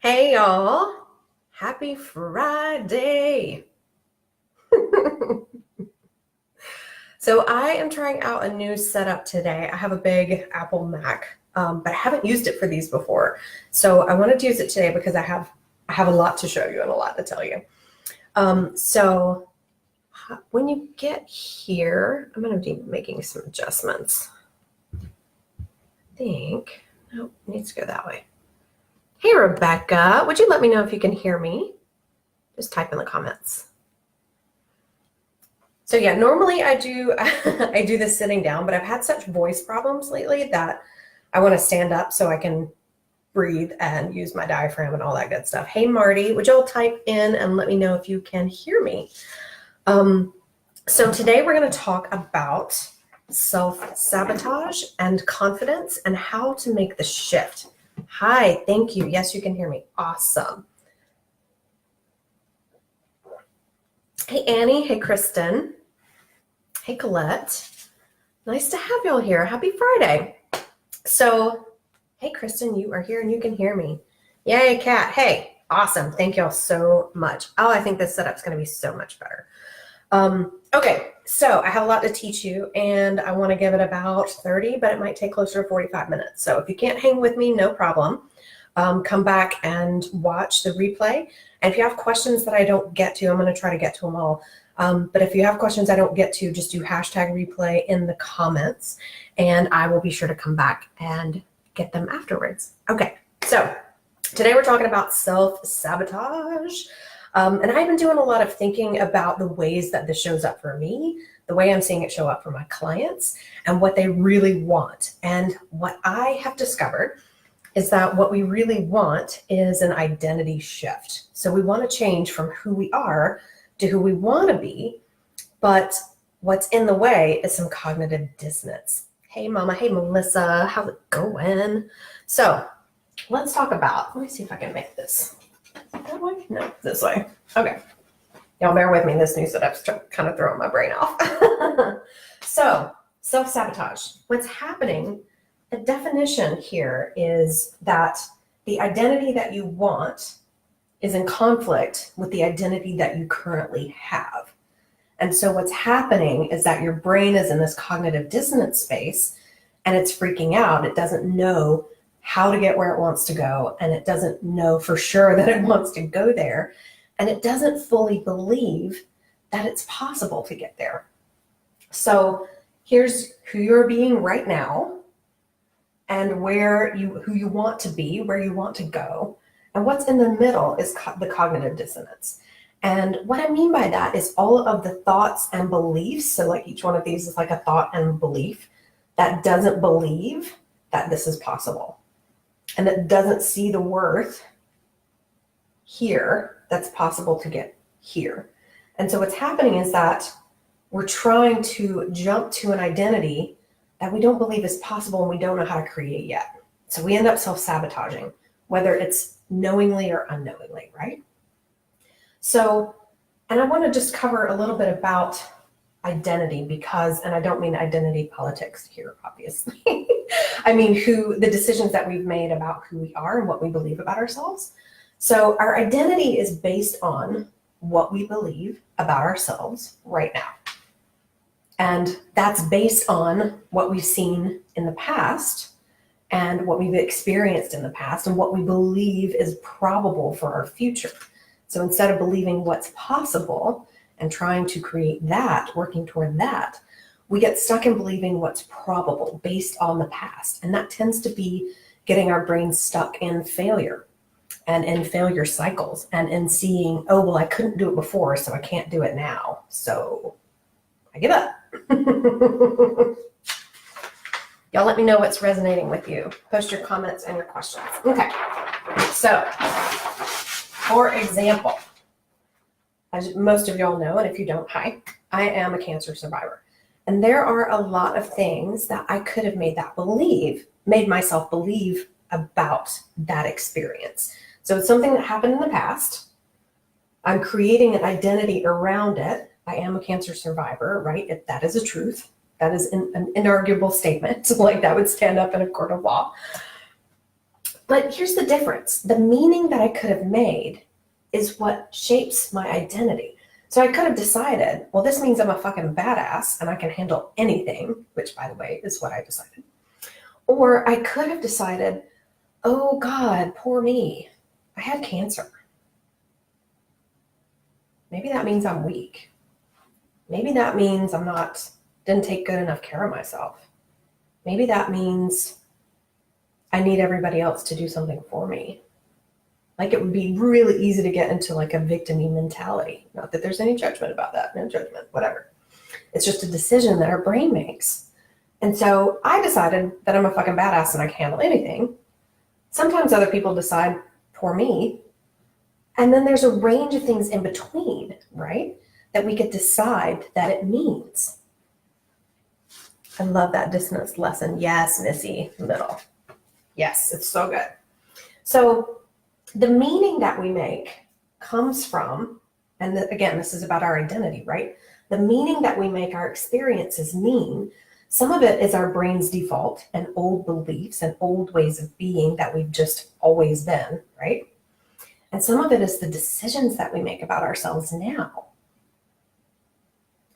Hey y'all, happy Friday. So I am trying out a new setup today. I have a big Apple Mac, but I haven't used it for these before. So I wanted to use it today because I have a lot to show you and a lot to tell you. So when you get here, I'm going to be making some adjustments. I think, nope, it needs to go that way. Hey, Rebecca, would you let me know if you can hear me? Just type in the comments. So yeah, normally I do I do this sitting down, but I've had such voice problems lately that I want to stand up so I can breathe and use my diaphragm and all that good stuff. Hey, Marty, would y'all type in and let me know if you can hear me? So today we're going to talk about self-sabotage and confidence and how to make the shift. Hi, thank you. Yes, you can hear me. Awesome. Hey, Annie. Hey, Kristen. Hey, Colette. Nice to have y'all here. Happy Friday. So, hey, Kristen, you are here and you can hear me. Yay, Kat. Hey, awesome. Thank y'all so much. Oh, I think this setup's going to be so much better. Okay, so I have a lot to teach you and I want to give it about 30, but it might take closer to 45 minutes. So if you can't hang with me, no problem. Come back and watch the replay. And if you have questions that I don't get to, I'm going to try to get to them all. But if you have questions I don't get to, just do hashtag replay in the comments and I will be sure to come back and get them afterwards. Okay, so today we're talking about self-sabotage. And I've been doing a lot of thinking about the ways that this shows up for me, the way I'm seeing it show up for my clients, and what they really want. And what I have discovered is that what we really want is an identity shift. So we want to change from who we are to who we want to be, but what's in the way is some cognitive dissonance. Hey, Mama. Hey, Melissa. How's it going? So let's talk about, let me see if I can make this. That way? No, this way. Okay. Y'all bear with me. This new setup's kind of throwing my brain off. So, self-sabotage. What's happening, the definition here is that the identity that you want is in conflict with the identity that you currently have. And so what's happening is that your brain is in this cognitive dissonance space and it's freaking out. It doesn't know how to get where it wants to go, and it doesn't know for sure that it wants to go there, and it doesn't fully believe that it's possible to get there. So here's who you're being right now and who you want to be, where you want to go, and what's in the middle is the cognitive dissonance. And what I mean by that is all of the thoughts and beliefs, so like each one of these is like a thought and belief that doesn't believe that this is possible. And that doesn't see the worth here that's possible to get here. And so what's happening is that we're trying to jump to an identity that we don't believe is possible and we don't know how to create yet. So we end up self-sabotaging, whether it's knowingly or unknowingly, right? So, and I want to just cover a little bit about identity because, and I don't mean identity politics here, obviously. I mean the decisions that we've made about who we are and what we believe about ourselves. So our identity is based on what we believe about ourselves right now. And that's based on what we've seen in the past and what we've experienced in the past and what we believe is probable for our future. So instead of believing what's possible and trying to create that, working toward that, we get stuck in believing what's probable based on the past. And that tends to be getting our brains stuck in failure and in failure cycles and in seeing, oh, well, I couldn't do it before, so I can't do it now. So I give up. Y'all let me know what's resonating with you. Post your comments and your questions. Okay. So, for example, as most of y'all know, and if you don't, hi, I am a cancer survivor. And there are a lot of things that I could have made myself believe about that experience. So it's something that happened in the past. I'm creating an identity around it. I am a cancer survivor, right? That is a truth. That is an inarguable statement. Like that would stand up in a court of law. But here's the difference. The meaning that I could have made is what shapes my identity. So I could have decided, well, this means I'm a fucking badass and I can handle anything, which, by the way, is what I decided. Or I could have decided, oh God, poor me. I had cancer. Maybe that means I'm weak. Maybe that means didn't take good enough care of myself. Maybe that means I need everybody else to do something for me. Like, it would be really easy to get into like a victim-y mentality. Not that there's any judgment about that, no judgment, whatever. It's just a decision that our brain makes. And so I decided that I'm a fucking badass and I can handle anything. Sometimes other people decide, poor me. And then there's a range of things in between, right? That we could decide that it means. I love that dissonance lesson. Yes, Missy, middle. Yes, it's so good. So the meaning that we make comes from, and again, this is about our identity, right? The meaning that we make our experiences mean, some of it is our brain's default and old beliefs and old ways of being that we've just always been, right? And some of it is the decisions that we make about ourselves now.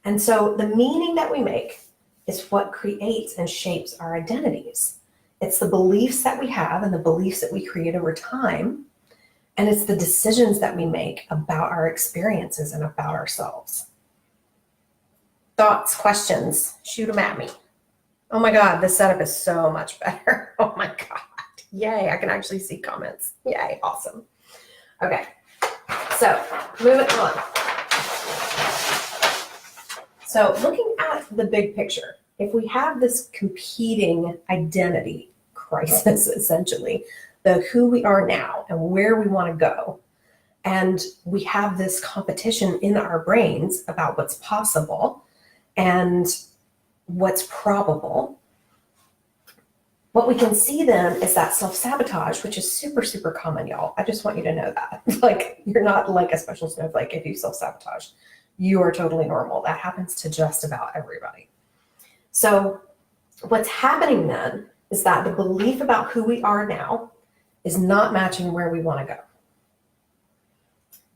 And so the meaning that we make is what creates and shapes our identities. It's the beliefs that we have and the beliefs that we create over time. And it's the decisions that we make about our experiences and about ourselves. Thoughts, questions, shoot them at me. Oh my God, this setup is so much better. Oh my God. Yay, I can actually see comments. Yay, awesome. Okay, so moving on. So looking at the big picture, if we have this competing identity crisis, essentially, the who we are now and where we want to go, and we have this competition in our brains about what's possible and what's probable, what we can see then is that self-sabotage, which is super, super common, y'all. I just want you to know that. Like, you're not like a special snowflake if you self-sabotage. You are totally normal. That happens to just about everybody. So what's happening then is that the belief about who we are now is not matching where we want to go.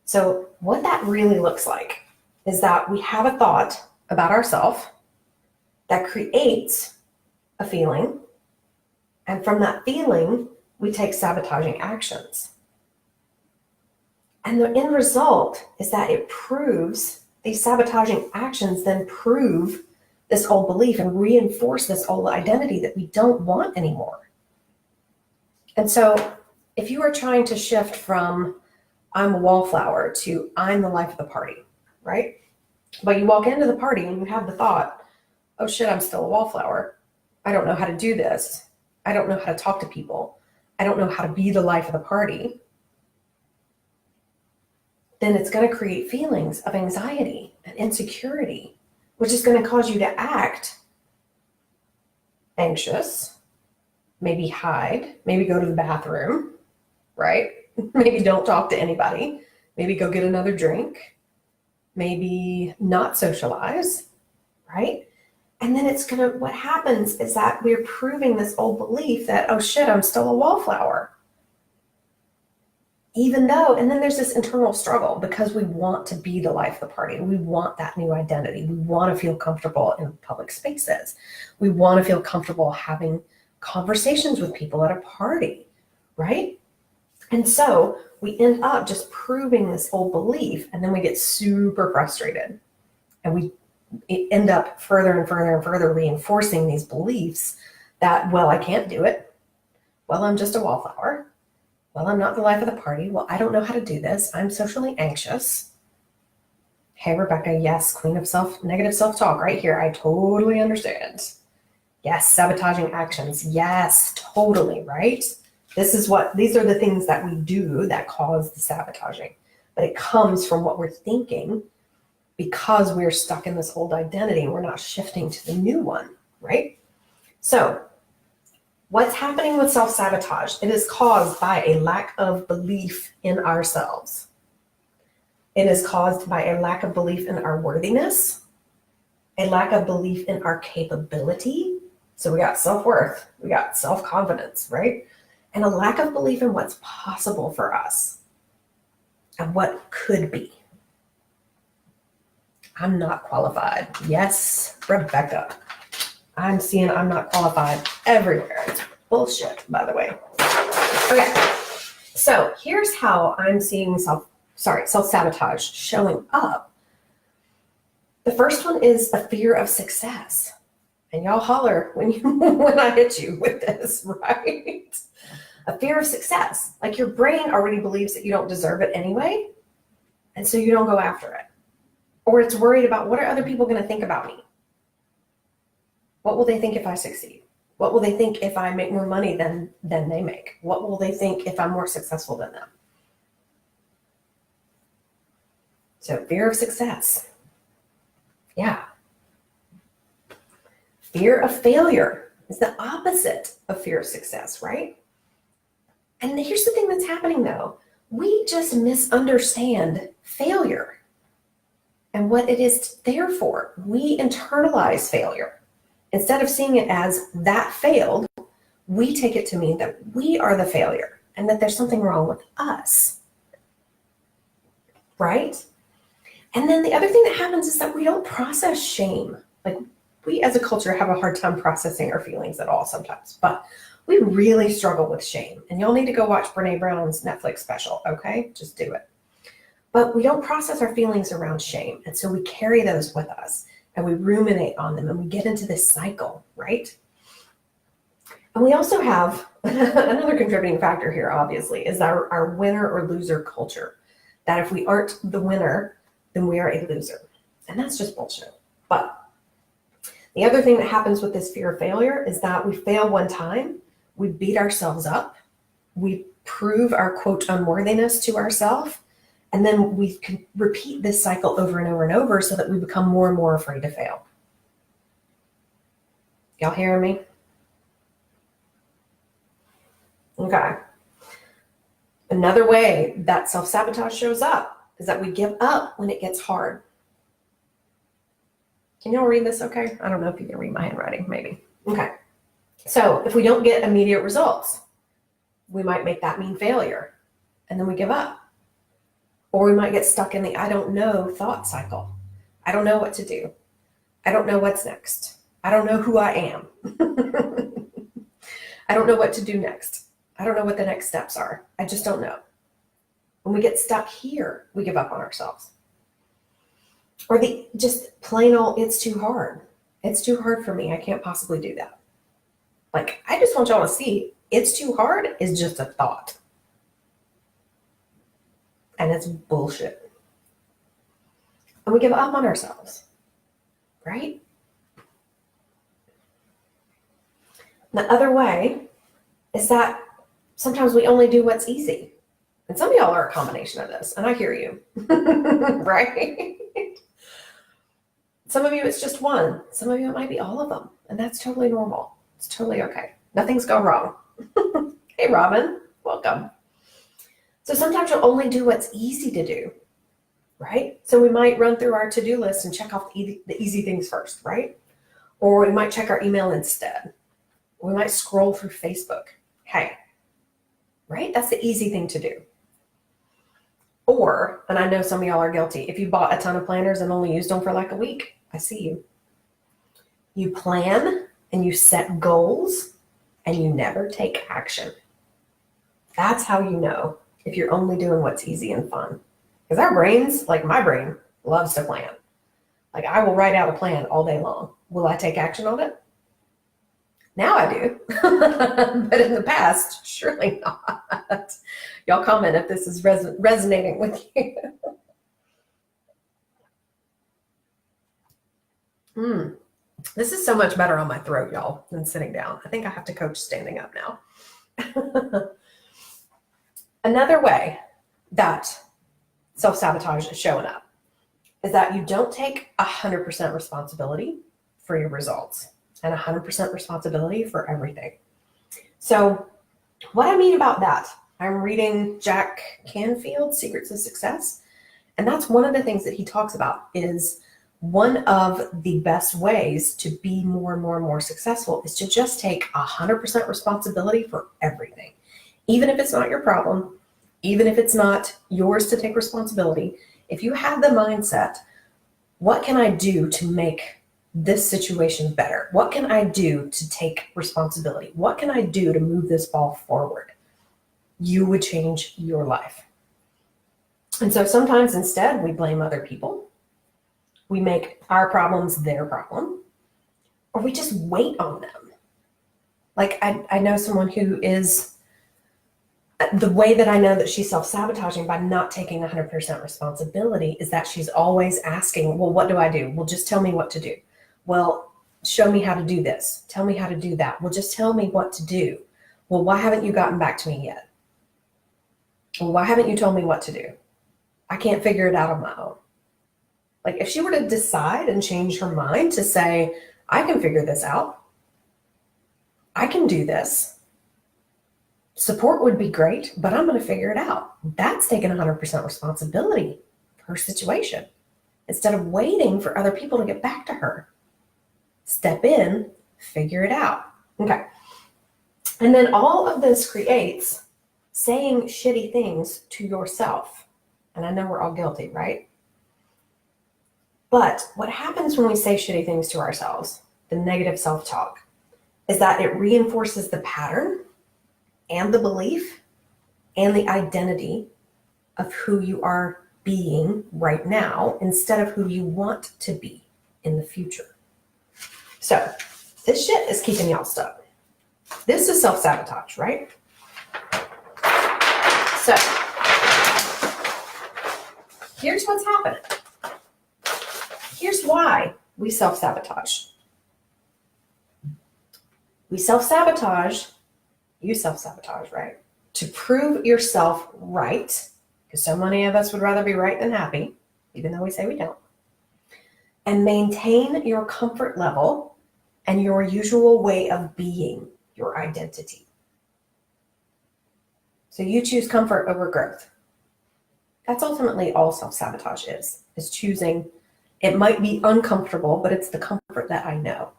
So what that really looks like is that we have a thought about ourselves that creates a feeling. And from that feeling, we take sabotaging actions. And the end result is that it proves, these sabotaging actions then prove this old belief and reinforce this old identity that we don't want anymore. And so if you are trying to shift from I'm a wallflower to I'm the life of the party, right? But you walk into the party and you have the thought, oh shit, I'm still a wallflower. I don't know how to do this. I don't know how to talk to people. I don't know how to be the life of the party. Then it's going to create feelings of anxiety and insecurity, which is going to cause you to act anxious, maybe hide, maybe go to the bathroom, right? Maybe don't talk to anybody, maybe go get another drink, maybe not socialize, right? And then what happens is that we're proving this old belief that, oh shit, I'm still a wallflower. Even though, and then there's this internal struggle because we want to be the life of the party. We want that new identity. We want to feel comfortable in public spaces. We want to feel comfortable having conversations with people at a party, right? And so we end up just proving this old belief, and then we get super frustrated. And we end up further and further and further reinforcing these beliefs that, well, I can't do it. Well, I'm just a wallflower. Well, I'm not the life of the party. Well, I don't know how to do this. I'm socially anxious. Hey, Rebecca, yes, queen of negative self-talk right here. I totally understand. Yes, sabotaging actions. Yes, totally, right? These are the things that we do that cause the sabotaging. But it comes from what we're thinking because we're stuck in this old identity and we're not shifting to the new one, right? So what's happening with self-sabotage? It is caused by a lack of belief in ourselves. It is caused by a lack of belief in our worthiness, a lack of belief in our capability. So we got self-worth, we got self-confidence, right? and a lack of belief in what's possible for us and what could be. I'm not qualified. Yes, Rebecca. I'm seeing I'm not qualified everywhere. It's bullshit, by the way. Okay, so here's how I'm seeing self-sabotage showing up. The first one is a fear of success. And y'all holler when I hit you with this, right? A fear of success. Like your brain already believes that you don't deserve it anyway, and so you don't go after it. Or it's worried about, what are other people going to think about me? What will they think if I succeed? What will they think if I make more money than they make? What will they think if I'm more successful than them? So fear of success. Yeah. Fear of failure is the opposite of fear of success, right? And here's the thing that's happening though. We just misunderstand failure and what it is there for. We internalize failure. Instead of seeing it as that failed, we take it to mean that we are the failure and that there's something wrong with us, right? And then the other thing that happens is that we don't process shame. Like, we as a culture have a hard time processing our feelings at all sometimes, but we really struggle with shame. And y'all need to go watch Brene Brown's Netflix special, okay? Just do it. But we don't process our feelings around shame. And so we carry those with us and we ruminate on them and we get into this cycle, right? And we also have another contributing factor here, obviously, is our winner or loser culture. That if we aren't the winner, then we are a loser. And that's just bullshit. But the other thing that happens with this fear of failure is that we fail one time, we beat ourselves up, we prove our quote unworthiness to ourselves, and then we can repeat this cycle over and over and over so that we become more and more afraid to fail. Y'all hearing me? Okay. Another way that self-sabotage shows up is that we give up when it gets hard. Can y'all read this okay? I don't know if you can read my handwriting, maybe. Okay. So if we don't get immediate results, we might make that mean failure, and then we give up. Or we might get stuck in the I don't know thought cycle. I don't know what to do. I don't know what's next. I don't know who I am. I don't know what to do next. I don't know what the next steps are. I just don't know. When we get stuck here, we give up on ourselves. Or the just plain old, it's too hard. It's too hard for me. I can't possibly do that. Like, I just want y'all to see, it's too hard is just a thought. And it's bullshit. And we give up on ourselves, right? The other way is that sometimes we only do what's easy. And some of y'all are a combination of this, and I hear you, right? Some of you, it's just one. Some of you, it might be all of them, and that's totally normal. It's totally okay. Nothing's gone wrong. Hey, Robin, welcome. So sometimes you'll only do what's easy to do, right? So we might run through our to-do list and check off the easy things first, right? Or we might check our email instead. We might scroll through Facebook. Hey, right? That's the easy thing to do. Or, and I know some of y'all are guilty, if you bought a ton of planners and only used them for like a week, I see you. You plan and you set goals and you never take action. That's how you know if you're only doing what's easy and fun. Because our brains, like my brain, loves to plan. Like, I will write out a plan all day long. Will I take action on it? Now I do. But in the past, surely not. Y'all comment if this is resonating with you. This is so much better on my throat, y'all, than sitting down. I think I have to coach standing up now. Another way that self-sabotage is showing up is that you don't take 100% responsibility for your results and 100% responsibility for everything. So what I mean about that, I'm reading Jack Canfield's Secrets of Success, and that's one of the things that he talks about is one of the best ways to be more and more and more successful is to just take 100% responsibility for everything. Even if it's not your problem, even if it's not yours to take responsibility, if you have the mindset, what can I do to make this situation better? What can I do to take responsibility? What can I do to move this ball forward? You would change your life. And so sometimes instead we blame other people. We make our problems their problem, or we just wait on them. Like I know someone who is, the way that I know that she's self-sabotaging by not taking 100% responsibility is that she's always asking, well, what do I do? Well, just tell me what to do. Well, show me how to do this. Tell me how to do that. Well, just tell me what to do. Well, why haven't you gotten back to me yet? Well, why haven't you told me what to do? I can't figure it out on my own. Like if she were to decide and change her mind to say, I can figure this out. I can do this. Support would be great, but I'm going to figure it out. That's taking 100% responsibility for her situation instead of waiting for other people to get back to her. Step in, figure it out. Okay. And then all of this creates saying shitty things to yourself. And I know we're all guilty, right? But what happens when we say shitty things to ourselves, the negative self-talk, is that it reinforces the pattern and the belief and the identity of who you are being right now instead of who you want to be in the future. So this shit is keeping y'all stuck. This is self-sabotage, right? So here's what's happening. Here's why we self-sabotage. We self-sabotage, you self-sabotage, right? To prove yourself right, because so many of us would rather be right than happy, even though we say we don't. And maintain your comfort level and your usual way of being, your identity. So you choose comfort over growth. That's ultimately all self-sabotage is choosing. It might be uncomfortable, but it's the comfort that I know.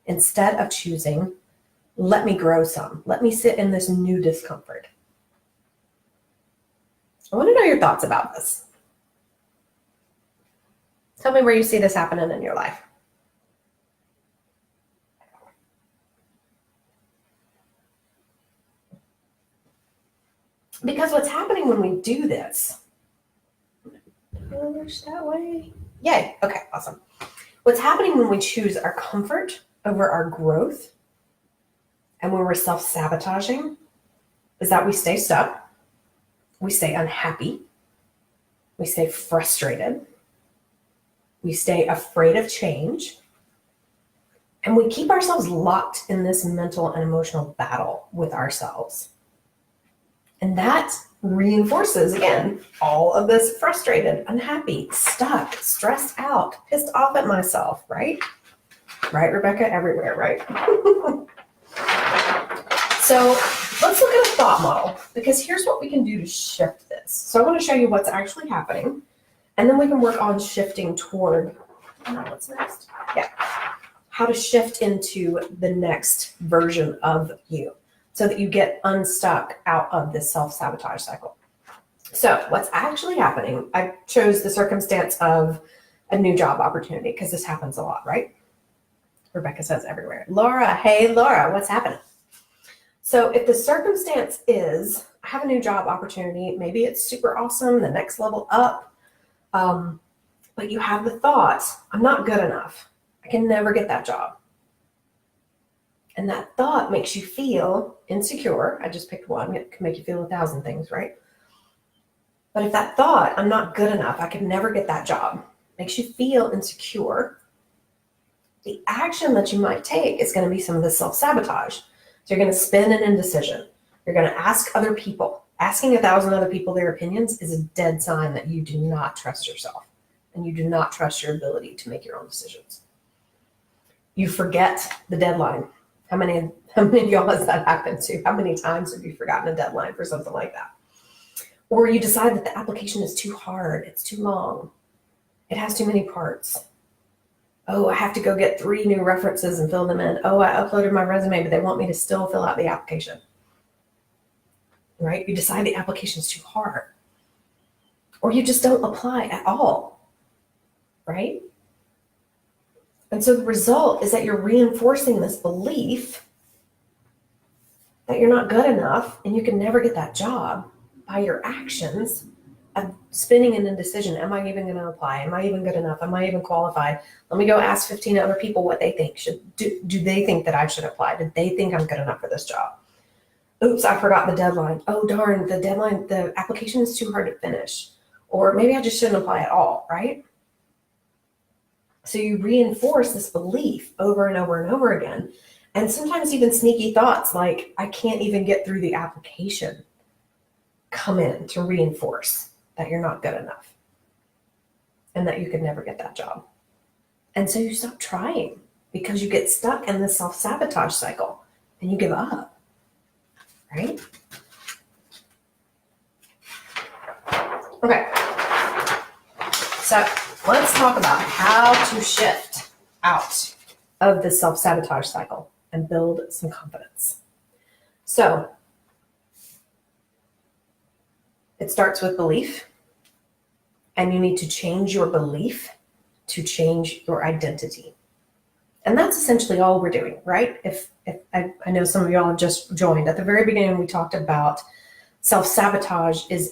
Instead of choosing, let me grow some. Let me sit in this new discomfort. I want to know your thoughts about this. Tell me where you see this happening in your life. Because what's happening when we do this, push that way. Yay. Okay, awesome. What's happening when we choose our comfort over our growth and when we're self-sabotaging is that we stay stuck, we stay unhappy, we stay frustrated, we stay afraid of change, and we keep ourselves locked in this mental and emotional battle with ourselves. And that reinforces, again, all of this frustrated, unhappy, stuck, stressed out, pissed off at myself, right? Right, Rebecca? Everywhere, right? So let's look at a thought model, because here's what we can do to shift this. So I want to show you what's actually happening, and then we can work on shifting toward, what's next? Yeah, how to shift into the next version of you, so that you get unstuck out of this self-sabotage cycle. So what's actually happening, I chose the circumstance of a new job opportunity because this happens a lot, right? Rebecca says everywhere. Laura, hey Laura, what's happening? So if the circumstance is, I have a new job opportunity, maybe it's super awesome, the next level up, but you have the thought, I'm not good enough. I can never get that job. And that thought makes you feel insecure. I just picked one. It can make you feel 1,000 things, right? But if that thought, I'm not good enough, I could never get that job, makes you feel insecure, the action that you might take is going to be some of the self-sabotage. So you're going to spin an indecision. You're going to ask other people. Asking 1,000 other people their opinions is a dead sign that you do not trust yourself and you do not trust your ability to make your own decisions. You forget the deadline. How many of y'all has that happened to? How many times have you forgotten a deadline for something like that? Or you decide that the application is too hard, it's too long, it has too many parts. Oh, I have to go get 3 new references and fill them in. Oh, I uploaded my resume, but they want me to still fill out the application. right? You decide the application is too hard, or you just don't apply at all, right? And so the result is that you're reinforcing this belief that you're not good enough and you can never get that job by your actions of spinning an indecision. Am I even going to apply? Am I even good enough? Am I even qualified? Let me go ask 15 other people what they think. Do they think that I should apply? Did they think I'm good enough for this job? Oops, I forgot the deadline. Oh, darn, the application is too hard to finish. Or maybe I just shouldn't apply at all, right? So you reinforce this belief over and over and over again. And sometimes even sneaky thoughts like, I can't even get through the application, come in to reinforce that you're not good enough and that you could never get that job. And so you stop trying because you get stuck in the self-sabotage cycle and you give up, right? Okay. So let's talk about how to shift out of the self-sabotage cycle and build some confidence. So it starts with belief, and you need to change your belief to change your identity. And that's essentially all we're doing, right? If I know some of y'all have just joined. At the very beginning, we talked about self-sabotage is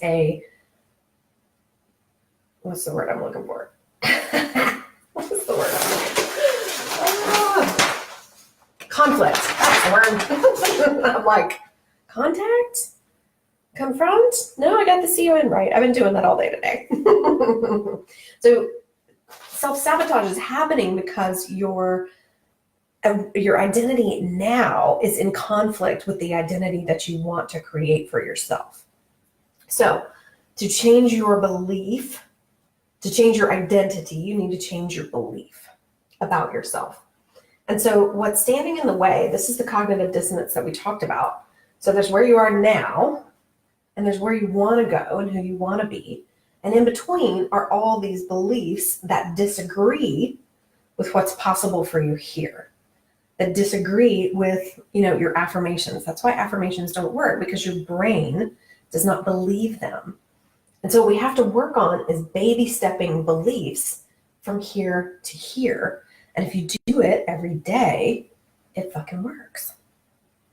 what's the word I'm looking for? What's the word I'm looking for? Conflict. That's the word. I'm like, contact? Confront? No, I got the CON right. I've been doing that all day today. So self-sabotage is happening because your identity now is in conflict with the identity that you want to create for yourself. So to change your belief, to change your identity, you need to change your belief about yourself. And so what's standing in the way, this is the cognitive dissonance that we talked about. So there's where you are now, and there's where you want to go and who you want to be. And in between are all these beliefs that disagree with what's possible for you here, that disagree with, your affirmations. That's why affirmations don't work, because your brain does not believe them. And so what we have to work on is baby stepping beliefs from here to here. And if you do it every day, it fucking works.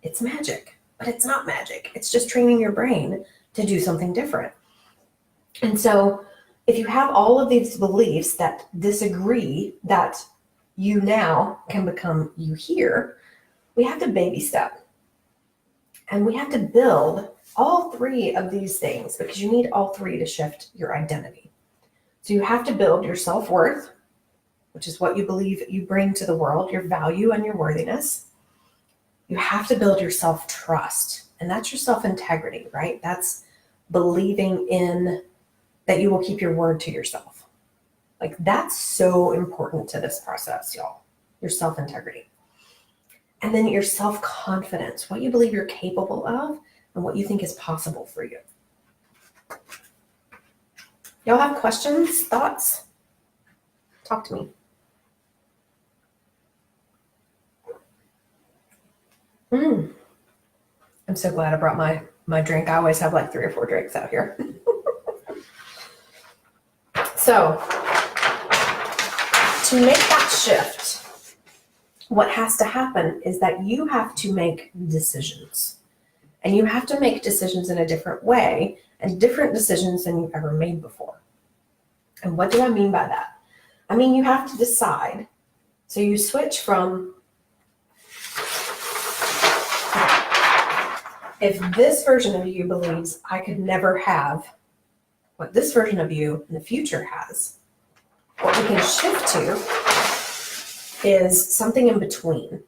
It's magic, but it's not magic. It's just training your brain to do something different. And so if you have all of these beliefs that disagree that you now can become you here, we have to baby step. And we have to build all three of these things, because you need all three to shift your identity. So you have to build your self-worth, which is what you believe you bring to the world, your value and your worthiness. You have to build your self-trust, and that's your self-integrity, right? That's believing in that you will keep your word to yourself. Like, that's so important to this process, y'all, your self-integrity. And then your self-confidence, what you believe you're capable of and what you think is possible for you. Y'all have questions, thoughts? Talk to me. I'm so glad I brought my drink. I always have like 3 or 4 drinks out here. So to make that shift, what has to happen is that you have to make decisions. And you have to make decisions in a different way, and different decisions than you've ever made before. And what do I mean by that? I mean, you have to decide. So you switch from, if this version of you believes I could never have what this version of you in the future has, what we can shift to is something in between.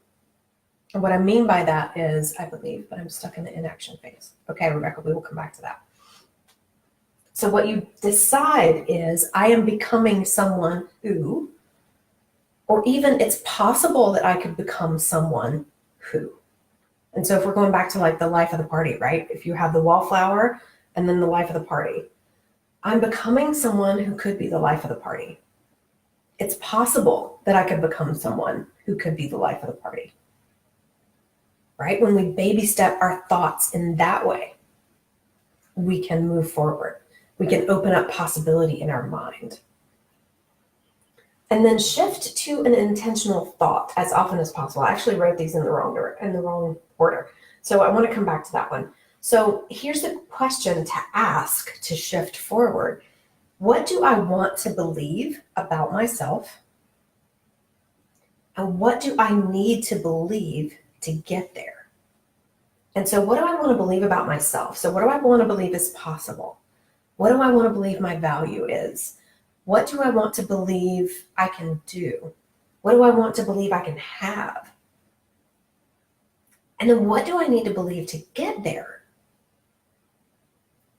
And what I mean by that is, I believe, but I'm stuck in the inaction phase. Okay, Rebecca, we will come back to that. So what you decide is, I am becoming someone who, or even it's possible that I could become someone who. And so if we're going back to like the life of the party, right? If you have the wallflower and then the life of the party, I'm becoming someone who could be the life of the party. It's possible that I could become someone who could be the life of the party. Right? When we baby step our thoughts in that way. we can move forward. We can open up possibility in our mind. And then shift to an intentional thought as often as possible. I actually wrote these in the wrong order. So I want to come back to that one. So here's the question to ask to shift forward. What do I want to believe about myself? And what do I need to believe to get there? And so what do I want to believe about myself? So what do I want to believe is possible? What do I want to believe my value is? What do I want to believe I can do? What do I want to believe I can have? And then what do I need to believe to get there?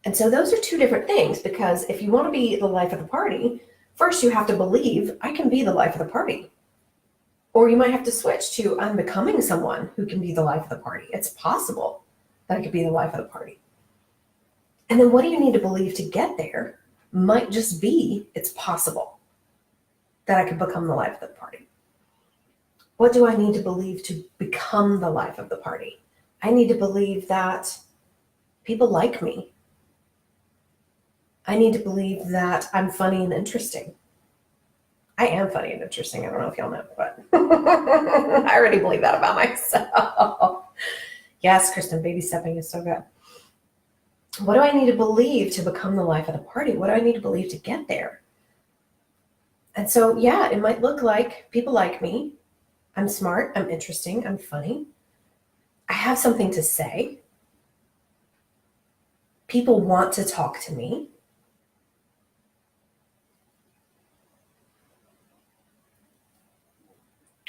And so those are two different things, because if you want to be the life of the party, first you have to believe I can be the life of the party. Or you might have to switch to I'm becoming someone who can be the life of the party. It's possible that I could be the life of the party. And then what do you need to believe to get there? Might just be it's possible that I could become the life of the party. What do I need to believe to become the life of the party? I need to believe that people like me. I need to believe that I'm funny and interesting. I am funny and interesting. I don't know if y'all know, but I already believe that about myself. Yes, Kristen, baby stepping is so good. What do I need to believe to become the life of the party? What do I need to believe to get there? And so, yeah, it might look like people like me. I'm smart. I'm interesting. I'm funny. I have something to say. People want to talk to me.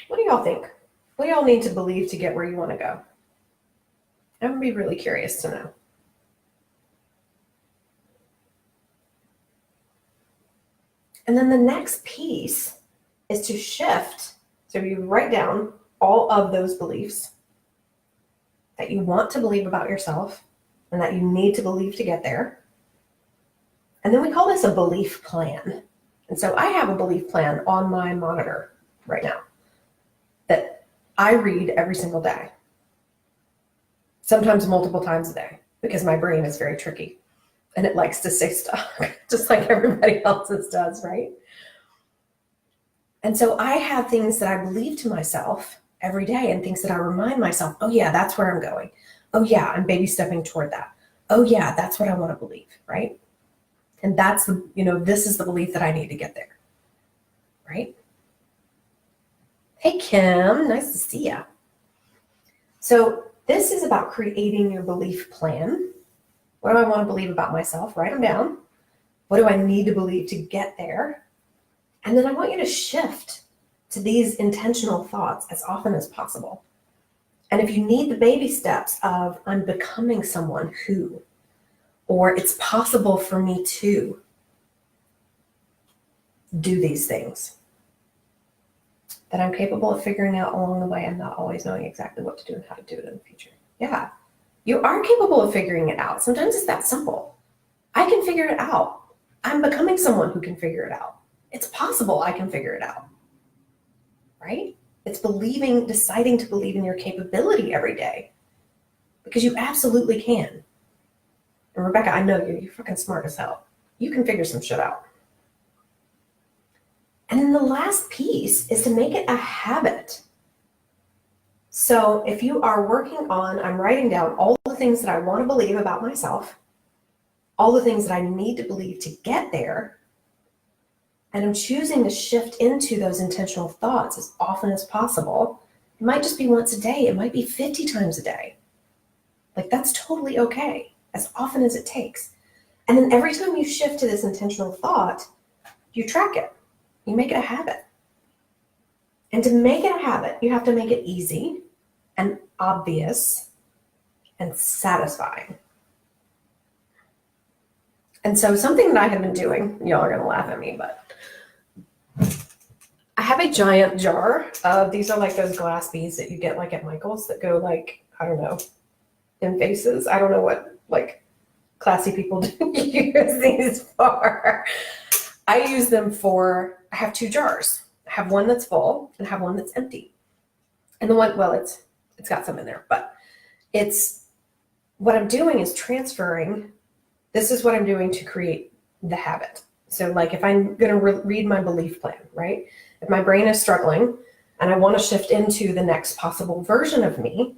What do y'all think? What do y'all need to believe to get where you want to go? I'm going to be really curious to know. And then the next piece is to shift. So you write down all of those beliefs that you want to believe about yourself and that you need to believe to get there. And then we call this a belief plan. And so I have a belief plan on my monitor right now that I read every single day, sometimes multiple times a day, because my brain is very tricky. And it likes to stay stuck, just like everybody else's does, right? And so I have things that I believe to myself every day and things that I remind myself, oh yeah, that's where I'm going. Oh yeah, I'm baby stepping toward that. Oh yeah, that's what I want to believe, right? And that's the, this is the belief that I need to get there, right? Hey, Kim, nice to see ya. So this is about creating your belief plan. What do I want to believe about myself? Write them down. What do I need to believe to get there? And then I want you to shift to these intentional thoughts as often as possible. And if you need the baby steps of I'm becoming someone who, or it's possible for me to do these things that I'm capable of figuring out along the way and not always knowing exactly what to do and how to do it in the future. Yeah. You are capable of figuring it out. Sometimes it's that simple. I can figure it out. I'm becoming someone who can figure it out. It's possible I can figure it out, right? It's deciding to believe in your capability every day, because you absolutely can. And Rebecca, I know you're fucking smart as hell. You can figure some shit out. And then the last piece is to make it a habit. So if you are working on, I'm writing down all the things that I want to believe about myself, all the things that I need to believe to get there, and I'm choosing to shift into those intentional thoughts as often as possible. It might just be once a day. It might be 50 times a day. Like, that's totally okay, as often as it takes. And then every time you shift to this intentional thought, you track it. You make it a habit. And to make it a habit, you have to make it easy and obvious and satisfying. And so something that I have been doing, y'all are going to laugh at me, but I have a giant jar of, these are like those glass beads that you get like at Michael's that go like, I don't know, in vases. I don't know what like classy people do use these for. I use them for, I have two jars. I have one that's full and I have one that's empty. And the one, well, it's got some in there, but what I'm doing is transferring This is what I'm doing to create the habit. So like if I'm going to read my belief plan, right? If my brain is struggling and I want to shift into the next possible version of me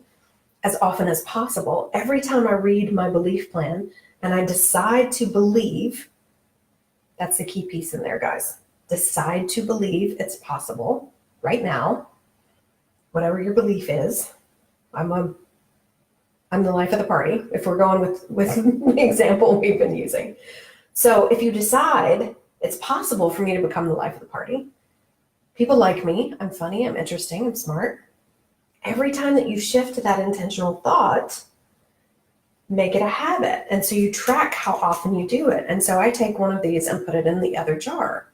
as often as possible, every time I read my belief plan and I decide to believe, that's the key piece in there, guys. Decide to believe it's possible right now, whatever your belief is. I'm the life of the party, if we're going with the example we've been using. So if you decide it's possible for me to become the life of the party, people like me, I'm funny, I'm interesting, I'm smart. Every time that you shift to that intentional thought, make it a habit. And so you track how often you do it. And so I take one of these and put it in the other jar.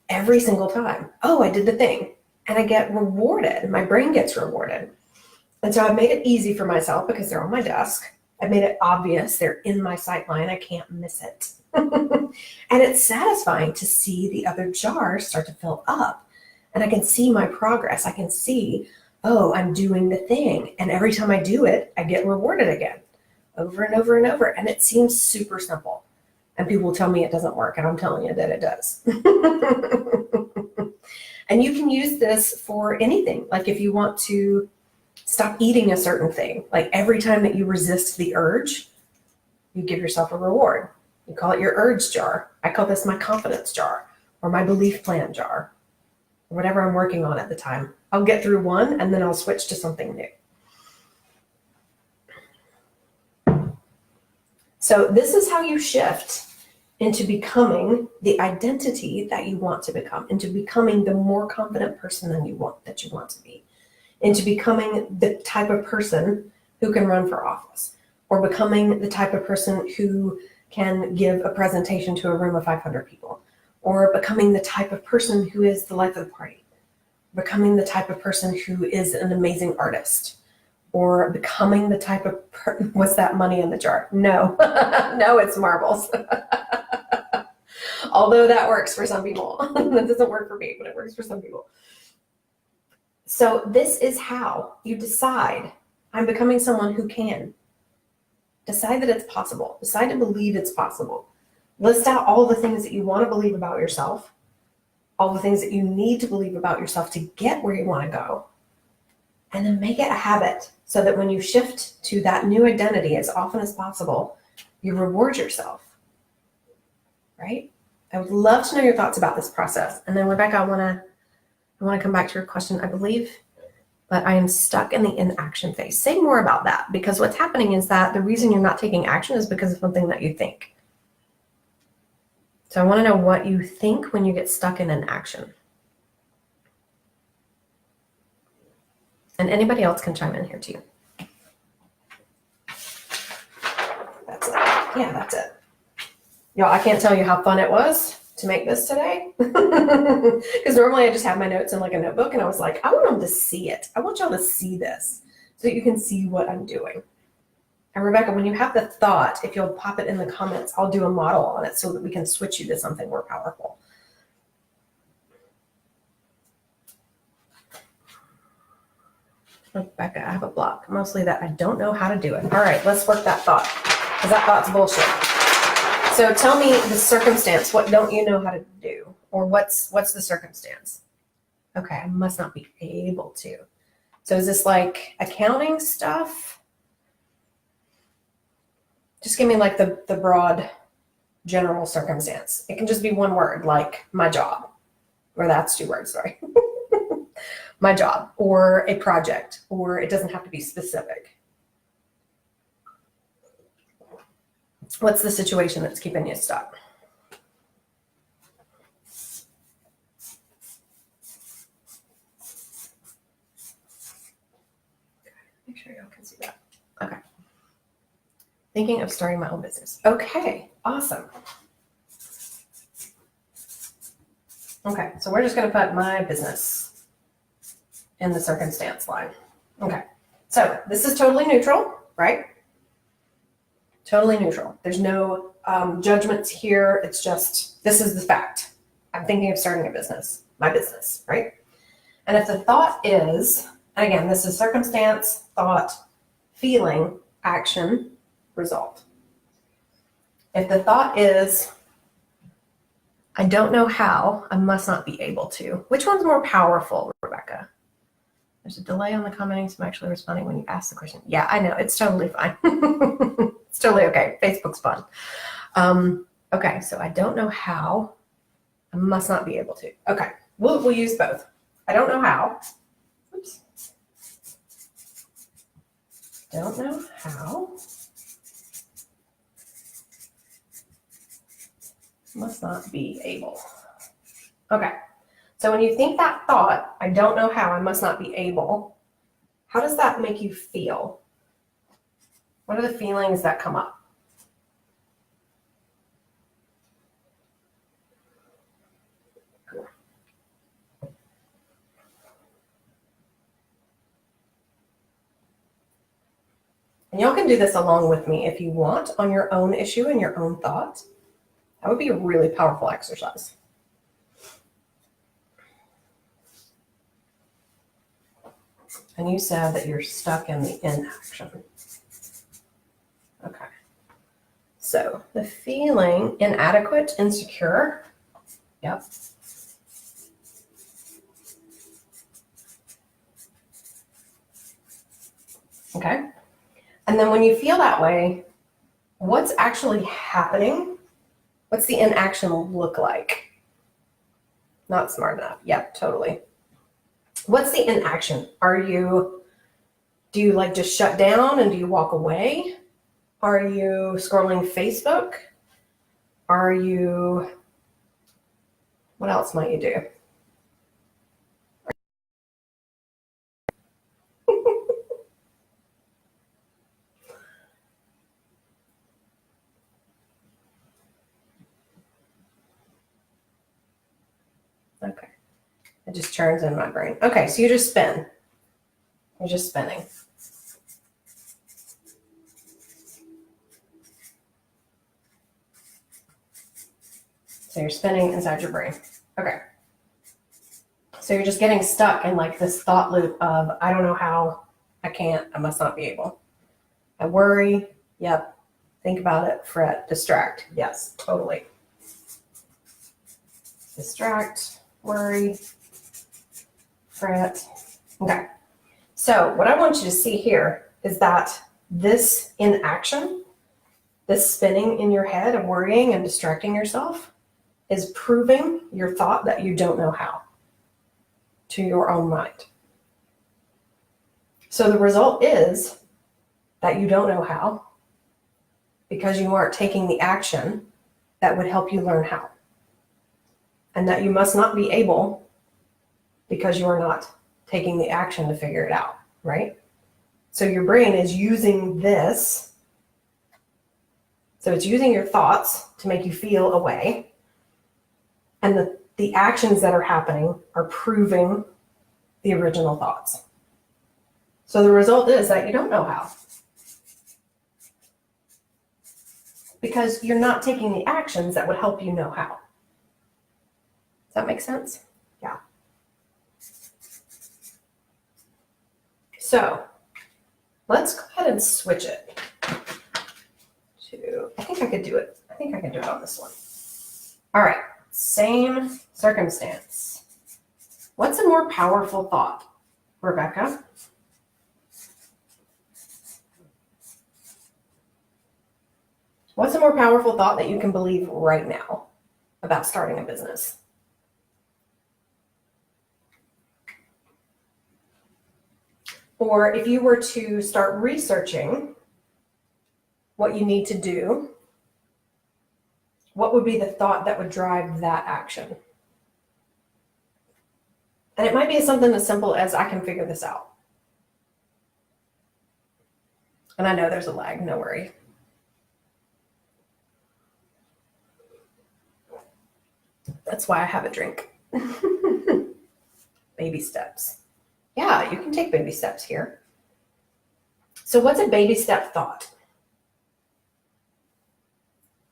Every single time. Oh, I did the thing. And I get rewarded. My brain gets rewarded. And so I've made it easy for myself because they're on my desk. I've made it obvious. They're in my sight line. I can't miss it. And it's satisfying to see the other jars start to fill up. And I can see my progress. I can see, oh, I'm doing the thing. And every time I do it, I get rewarded again, over and over and over. And it seems super simple. And people will tell me it doesn't work. And I'm telling you that it does. And you can use this for anything. Like if you want to stop eating a certain thing, like every time that you resist the urge, you give yourself a reward. You call it your urge jar. I call this my confidence jar or my belief plan jar, or whatever I'm working on at the time. I'll get through one and then I'll switch to something new. So this is how you shift into becoming the identity that you want to become, into becoming the more confident person that you want to be, into becoming the type of person who can run for office, or becoming the type of person who can give a presentation to a room of 500 people, or becoming the type of person who is the life of the party, becoming the type of person who is an amazing artist, or becoming the type of what's that money in the jar? No, no, it's marbles. Although that works for some people. That doesn't work for me, but it works for some people. So this is how you decide, I'm becoming someone who can. Decide that it's possible. Decide to believe it's possible. List out all the things that you want to believe about yourself, all the things that you need to believe about yourself to get where you want to go. And then make it a habit so that when you shift to that new identity as often as possible, you reward yourself, right? I would love to know your thoughts about this process. And then Rebecca, I want to come back to your question, I believe, but I am stuck in the inaction phase. Say more about that, because what's happening is that the reason you're not taking action is because of something that you think. So I want to know what you think when you get stuck in inaction. And anybody else can chime in here too. That's it. Yeah, that's it. Y'all, I can't tell you how fun it was to make this today. Because normally I just have my notes in like a notebook, and I was like, I want them to see it. I want y'all to see this so that you can see what I'm doing. And Rebecca, when you have the thought, if you'll pop it in the comments, I'll do a model on it so that we can switch you to something more powerful. Rebecca, I have a block. Mostly that I don't know how to do it. All right, let's work that thought, because that thought's bullshit. So tell me the circumstance. What don't you know how to do? Or what's the circumstance? Okay, I must not be able to. So is this like accounting stuff? Just give me like the broad general circumstance. It can just be one word, like my job. Or that's 2 words, sorry. My job, or a project, or it doesn't have to be specific. What's the situation that's keeping you stuck? Make sure y'all can see that. Okay. Thinking of starting my own business. Okay, awesome. Okay, so we're just going to put my business in the circumstance line. Okay, so this is totally neutral, right? Totally neutral. There's no judgments here. It's just, this is the fact. I'm thinking of starting a business, my business, right? And if the thought is, and again, this is circumstance, thought, feeling, action, result. If the thought is, I don't know how, I must not be able to, which one's more powerful, Rebecca? There's a delay on the commenting, so I'm actually responding when you ask the question. Yeah, I know. It's totally fine. It's totally okay. Facebook's fun. Okay, so I don't know how. I must not be able to. Okay, we'll use both. I don't know how. Oops. Don't know how. Must not be able. Okay, so when you think that thought, I don't know how, I must not be able, how does that make you feel? What are the feelings that come up? And y'all can do this along with me if you want on your own issue and your own thought. That would be a really powerful exercise. And you said that you're stuck in the inaction. Okay. So the feeling inadequate, insecure. Yep. Okay. And then when you feel that way, what's actually happening? What's the inaction look like? Not smart enough. Yep, totally. What's the inaction? Do you like just shut down and do you walk away? Are you scrolling Facebook? What else might you do? Okay. It just churns in my brain. Okay, so you just spin. You're just spinning. So you're spinning inside your brain. Okay. So you're just getting stuck in like this thought loop of, I don't know how, I can't, I must not be able. I worry. Yep. Think about it. Fret. Distract. Yes, totally. Distract. Worry. Fret. Okay. So what I want you to see here is that this inaction, this spinning in your head of worrying and distracting yourself is proving your thought that you don't know how to your own mind. So the result is that you don't know how because you aren't taking the action that would help you learn how. And that you must not be able because you are not taking the action to figure it out, right? So your brain is using this. So it's using your thoughts to make you feel a way. And the actions that are happening are proving the original thoughts. So the result is that you don't know how. Because you're not taking the actions that would help you know how. Does that make sense? Yeah. So let's go ahead and switch it to, I think I could do it on this one. All right, same circumstance. What's a more powerful thought, Rebecca? What's a more powerful thought that you can believe right now about starting a business? Or if you were to start researching what you need to do, what would be the thought that would drive that action? And it might be something as simple as, I can figure this out. And I know there's a lag, no worry. That's why I have a drink. Baby steps. Yeah, you can take baby steps here. So what's a baby step thought?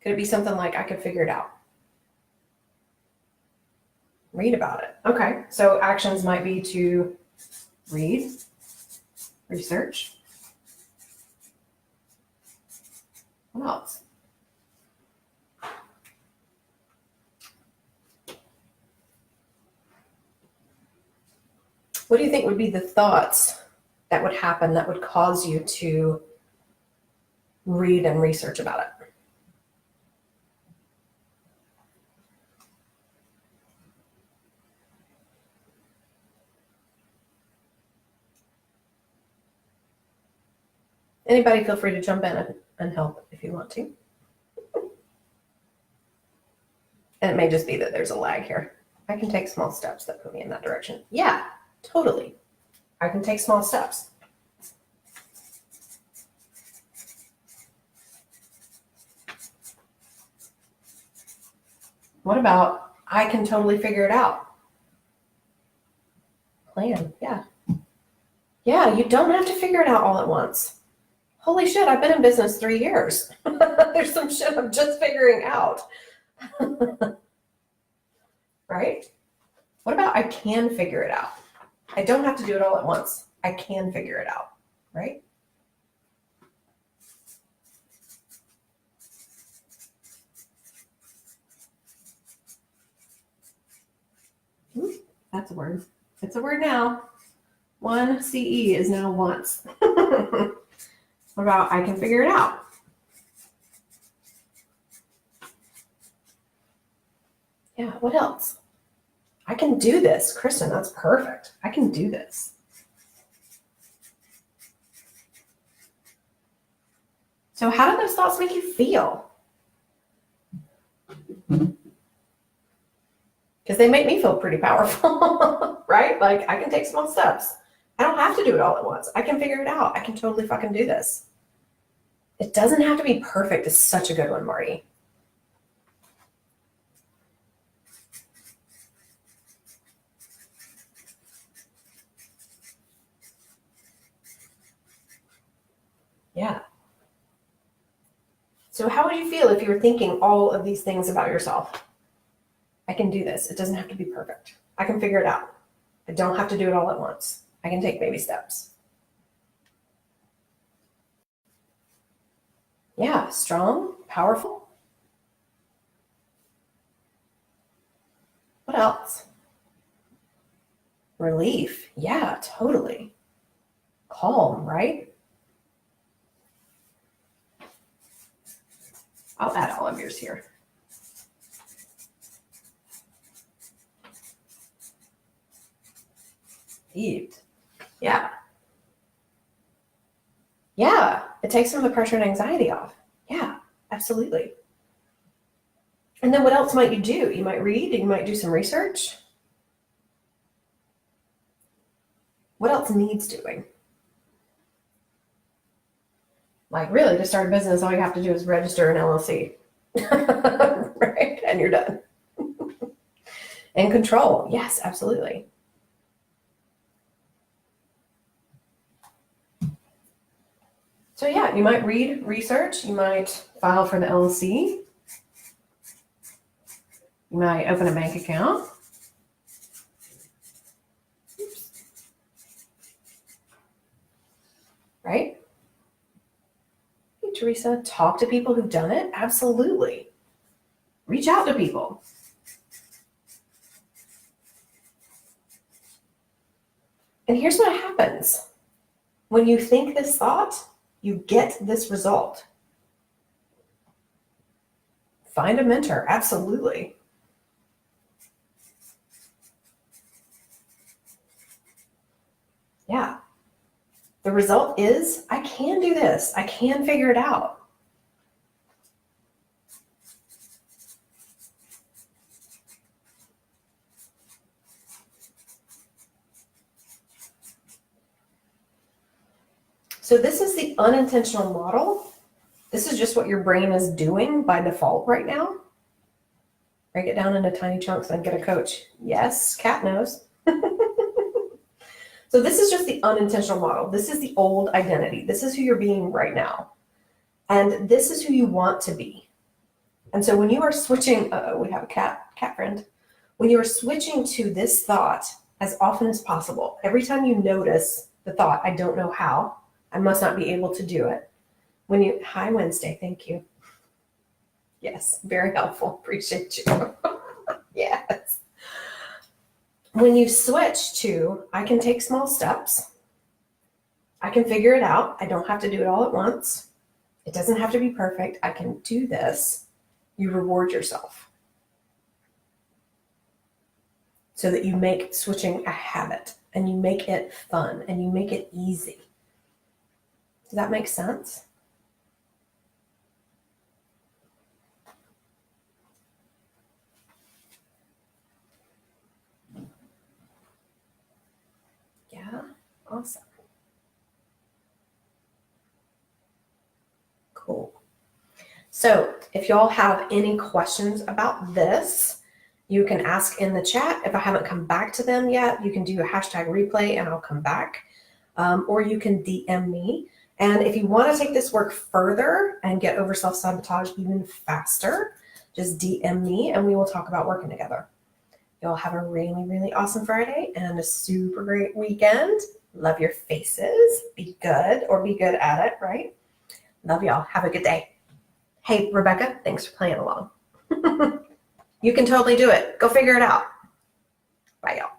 Could it be something like, I could figure it out? Read about it. Okay, so actions might be to read, research. What else? What do you think would be the thoughts that would happen that would cause you to read and research about it? Anybody feel free to jump in and help if you want to. And it may just be that there's a lag here. I can take small steps that put me in that direction. Yeah, totally. I can take small steps. What about I can totally figure it out? Plan, yeah. Yeah, you don't have to figure it out all at once. Holy shit, I've been in business 3 years. There's some shit I'm just figuring out. Right? What about I can figure it out? I don't have to do it all at once. I can figure it out, right? That's a word. It's a word now. 1 CE is now once. What about I can figure it out? Yeah, what else? I can do this. Kristen, that's perfect. I can do this. So how do those thoughts make you feel? Because they make me feel pretty powerful, right? Like I can take small steps. I don't have to do it all at once. I can figure it out. I can totally fucking do this. It doesn't have to be perfect. It's such a good one, Marty. Yeah. So how would you feel if you were thinking all of these things about yourself? I can do this. It doesn't have to be perfect. I can figure it out. I don't have to do it all at once. I can take baby steps. Yeah, strong, powerful. What else? Relief. Yeah, totally. Calm, right? I'll add all of yours here. Relieved. Yeah. Yeah, it takes some of the pressure and anxiety off. Yeah, absolutely. And then what else might you do? You might read, you might do some research. What else needs doing? Like really, to start a business, all you have to do is register an LLC, right? And you're done. And control. Yes, absolutely. So yeah, you might read, research, you might file for the LLC, you might open a bank account. Right? Hey, Teresa, talk to people who've done it. Absolutely. Reach out to people. And here's what happens. When you think this thought, you get this result. Find a mentor. Absolutely. Yeah. The result is I can do this. I can figure it out. So this is the unintentional model. This is just what your brain is doing by default right now. Break it down into tiny chunks and get a coach. Yes, cat knows. So this is just the unintentional model. This is the old identity. This is who you're being right now. And this is who you want to be. And so when you are switching, we have a cat friend. When you are switching to this thought as often as possible, every time you notice the thought, I don't know how, I must not be able to do it. Hi Wednesday, thank you. Yes, very helpful. Appreciate you. Yes. when you switch to, I can take small steps, I can figure it out, I don't have to do it all at once, it doesn't have to be perfect, I can do this, you reward yourself so that you make switching a habit and you make it fun and you make it easy. Does that make sense? Yeah, awesome. Cool. So if y'all have any questions about this, you can ask in the chat. If I haven't come back to them yet, you can do a hashtag replay and I'll come back. Or you can DM me. And if you want to take this work further and get over self-sabotage even faster, just DM me and we will talk about working together. Y'all have a really, really awesome Friday and a super great weekend. Love your faces. Be good or be good at it, right? Love y'all. Have a good day. Hey, Rebecca, thanks for playing along. You can totally do it. Go figure it out. Bye, y'all.